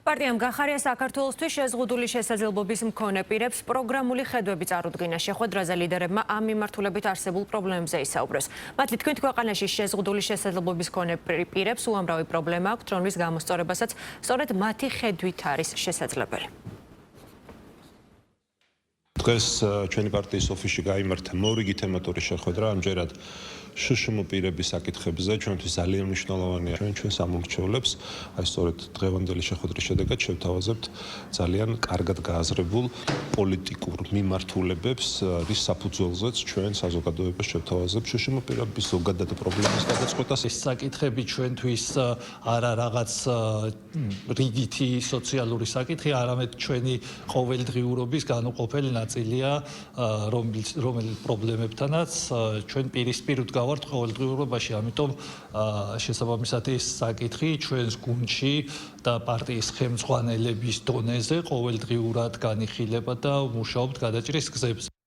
პარტიამ გახარია საქართველოსთვის შეზღუდული შესაძლებლობის მქონე პირებს პროგრამული ხედვები წარუდგინა. შეხვედრაზე ლიდერებმა ამ მიმართულებით არსებულ პრობლემებზე ისაუბრეს. მათი თქმით, ქვეყანაში შეზღუდული შესაძლებლობის მქონე პირებს უამრავი პრობლემა აქვთ, რომლის გამოსწორებასაც სწორედ მათი ხედვით არის შესაძლებელი. დღეს ჩვენი პარტიის ოფისში გაიმართა მორიგი თემატური შეხვედრა, ამჯერად შშმ პირების საკითხებზე, ჩვენთვის ძალიან მნიშვნელოვანია ჩვენ სამომრჩევლებს, აი სწორედ დღევანდელი შეხვედრის შედეგად შევთავაზებთ ძალიან კარგად გააზრებულ პოლიტიკურ მიმართულებებს, რის საფუძველზეც ჩვენ საზოგადოებას შევთავაზებთ შშმ პირების ზოგადად პრობლემის გადაწყვეტას. ეს საკითხები ჩვენთვის არა რაღაც რიგითი სოციალური საკითხი, არამედ ჩვენი ყოველდღიურობის განუყოფელი ნაწილია, რომელი პრობლემებთანაც ჩვენ პირისპირ ვდგავართ ყოველდღიურობაში, ამიტომ შესაბამისად ეს საკითხი ჩვენს გუნდში და პარტიის ხელმძღვანელების დონეზე ყოველდღიურად განიხილება და ვმუშაობთ გადაჭრის გზებზე.